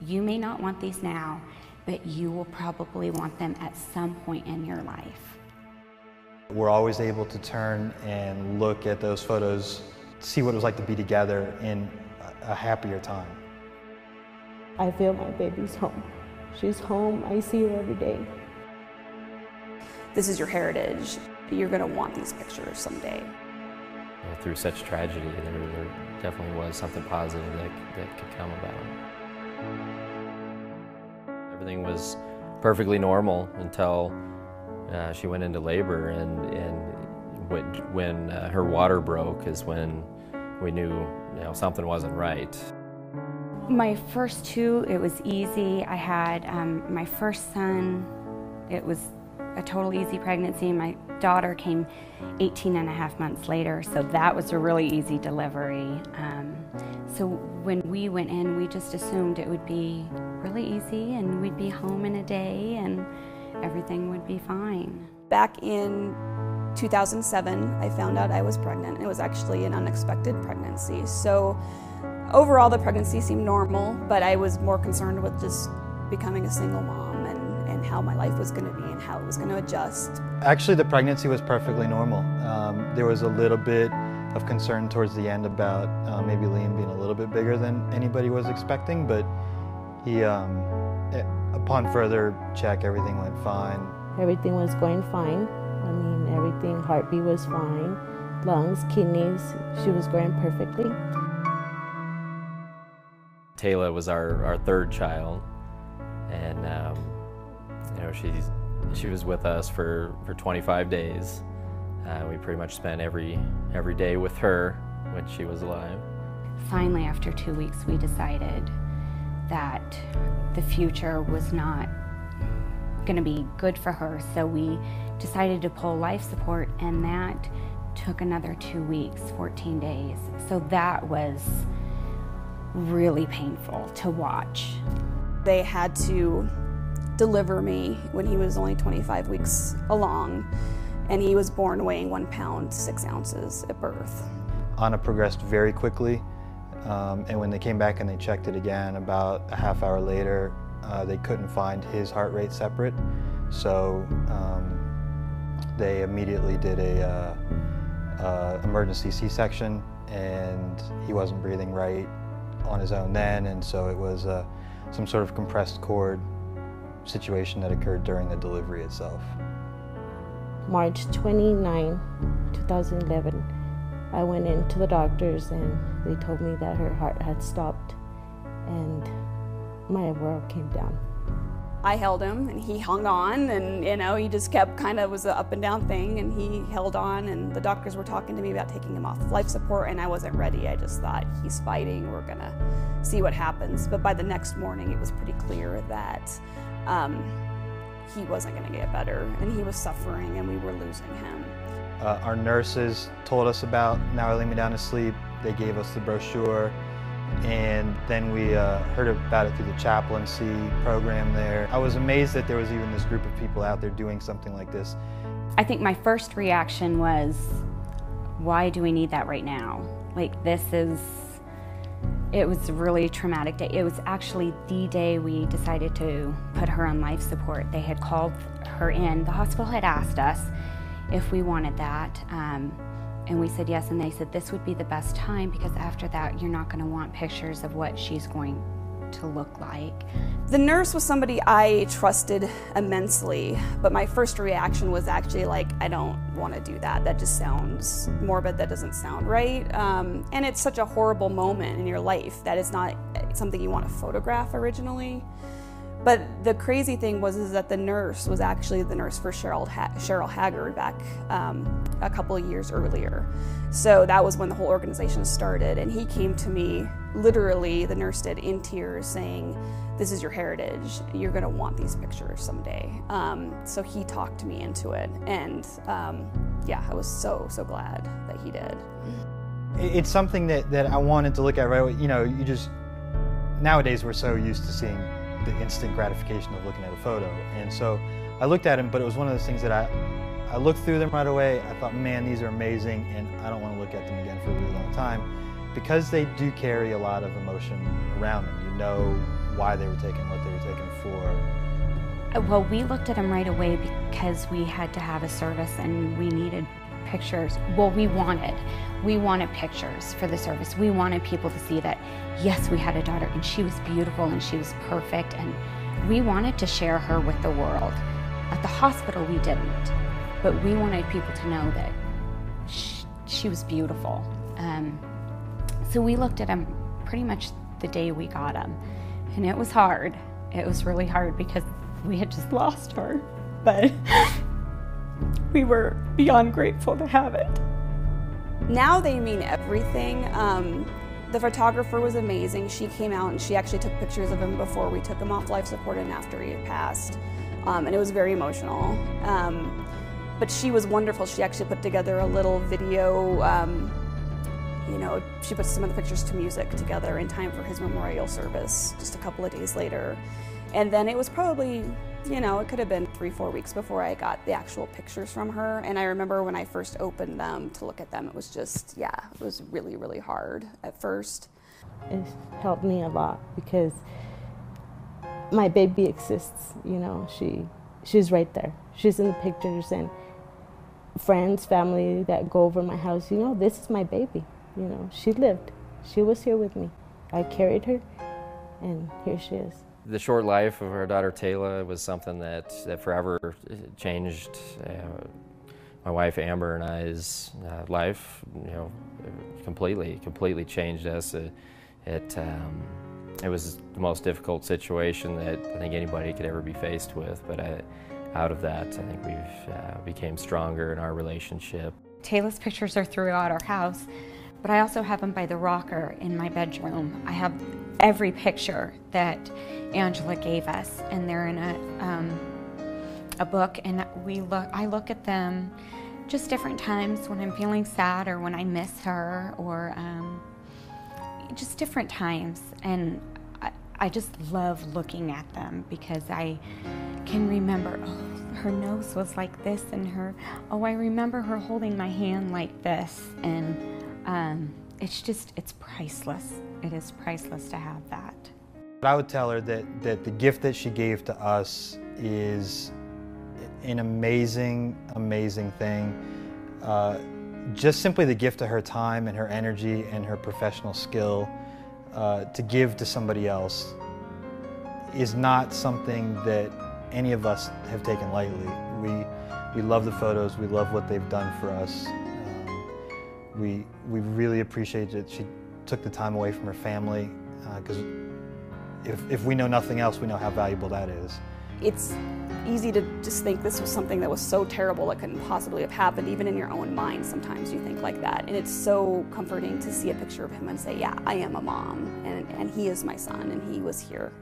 You may not want these now, but you will probably want them at some point in your life. We're always able to turn and look at those photos, see what it was like to be together in a happier time. I feel my baby's home. She's home. I see her every day. This is your heritage. You're going to want these pictures someday. Through such tragedy, there definitely was something positive that could come about. Everything was perfectly normal until she went into labor, and when her water broke is when we knew something wasn't right. My first two, it was easy. I had my first son, it was a total easy pregnancy. My daughter came 18.5 months later, so that was a really easy delivery. So when we went in, we just assumed it would be really easy and we'd be home in a day and everything would be fine. Back in 2007, I found out I was pregnant. It was actually an unexpected pregnancy. So overall, the pregnancy seemed normal, but I was more concerned with just becoming a single mom and how my life was going to be and how it was going to adjust. Actually, the pregnancy was perfectly normal. There was a little bit of concern towards the end about maybe Liam being a little bit bigger than anybody was expecting, but he, upon further check, everything went fine. Everything was going fine. I mean, everything, heartbeat was fine, lungs, kidneys, she was growing perfectly. Taylor was our third child, and she was with us for 25 days. We pretty much spent every day with her when she was alive. Finally, after 2 weeks, we decided that the future was not going to be good for her, so we decided to pull life support, and that took another 2 weeks, 14 days. So that was really painful to watch. They had to deliver me when he was only 25 weeks along, and he was born weighing 1 pound, 6 ounces at birth. Anna progressed very quickly, and when they came back and they checked it again about a half hour later, they couldn't find his heart rate separate, so they immediately did a emergency C-section, and he wasn't breathing right on his own then, and so it was some sort of compressed cord situation that occurred during the delivery itself. March 29, 2011, I went into the doctors and they told me that her heart had stopped and my world came down. I held him and he hung on, and he just kept was an up and down thing, and he held on, and the doctors were talking to me about taking him off life support, and I wasn't ready. I just thought, he's fighting, we're gonna see what happens. But by the next morning it was pretty clear that he wasn't gonna get better, and he was suffering and we were losing him. Our nurses told us about Now I Lay Me Down to Sleep. They gave us the brochure, and then we heard about it through the chaplaincy program there. I was amazed that there was even this group of people out there doing something like this. I think my first reaction was, why do we need that right now? Like, it was a really traumatic day. It was actually the day we decided to put her on life support. They had called her in. The hospital had asked us if we wanted that, and we said yes, and they said this would be the best time because after that you're not going to want pictures of what she's going to look like. The nurse was somebody I trusted immensely, but my first reaction was actually like, I don't want to do that. That just sounds morbid. That doesn't sound right. And it's such a horrible moment in your life that is not something you want to photograph originally. But the crazy thing was that the nurse was actually the nurse for Cheryl Haggard back a couple of years earlier. So that was when the whole organization started, and he came to me, literally, the nurse did, in tears, saying, this is your heritage, you're gonna want these pictures someday. So he talked me into it, and yeah, I was so glad that he did. It's something that I wanted to look at right away. Nowadays we're so used to seeing the instant gratification of looking at a photo. And so I looked at them, but it was one of those things that I looked through them right away. I thought, man, these are amazing, and I don't want to look at them again for a really long time, because they do carry a lot of emotion around them. You know why they were taken, what they were taken for. Well, we looked at them right away because we had to have a service and we needed pictures. Well, we wanted pictures for the service. We wanted people to see that, yes, we had a daughter and she was beautiful and she was perfect, and we wanted to share her with the world. At the hospital, we didn't, but we wanted people to know that she was beautiful. So we looked at them pretty much the day we got them, and it was hard. It was really hard because we had just lost her, but we were beyond grateful to have it. Now they mean everything. The photographer was amazing. She came out and she actually took pictures of him before we took him off life support and after he had passed. And it was very emotional. But she was wonderful. She actually put together a little video. You know, she put some of the pictures to music together in time for his memorial service just a couple of days later. And then it was probably, you know, it could have been 3-4 weeks before I got the actual pictures from her. And I remember when I first opened them to look at them, it was just, yeah, it was really, really hard at first. It helped me a lot because my baby exists, you know, she's right there. She's in the pictures, and friends, family that go over my house, you know, this is my baby. You know, she lived. She was here with me. I carried her, and here she is. The short life of our daughter Taylor was something that forever changed my wife Amber and I's life. You know, completely changed us. It was the most difficult situation that I think anybody could ever be faced with. But out of that, I think we've became stronger in our relationship. Taylor's pictures are throughout our house, but I also have them by the rocker in my bedroom. I have every picture that Angela gave us, and they're in a book, and I look at them just different times when I'm feeling sad or when I miss her, or just different times. And I just love looking at them because I can remember, oh, her nose was like this, and I remember her holding my hand like this, and it's priceless. It is priceless to have that. I would tell her that the gift that she gave to us is an amazing, amazing thing. Just simply the gift of her time and her energy and her professional skill to give to somebody else is not something that any of us have taken lightly. We love the photos, we love what they've done for us. We really appreciate that she took the time away from her family, because if we know nothing else, we know how valuable that is. It's easy to just think this was something that was so terrible that couldn't possibly have happened. Even in your own mind, sometimes you think like that. And it's so comforting to see a picture of him and say, yeah, I am a mom, and he is my son, and he was here.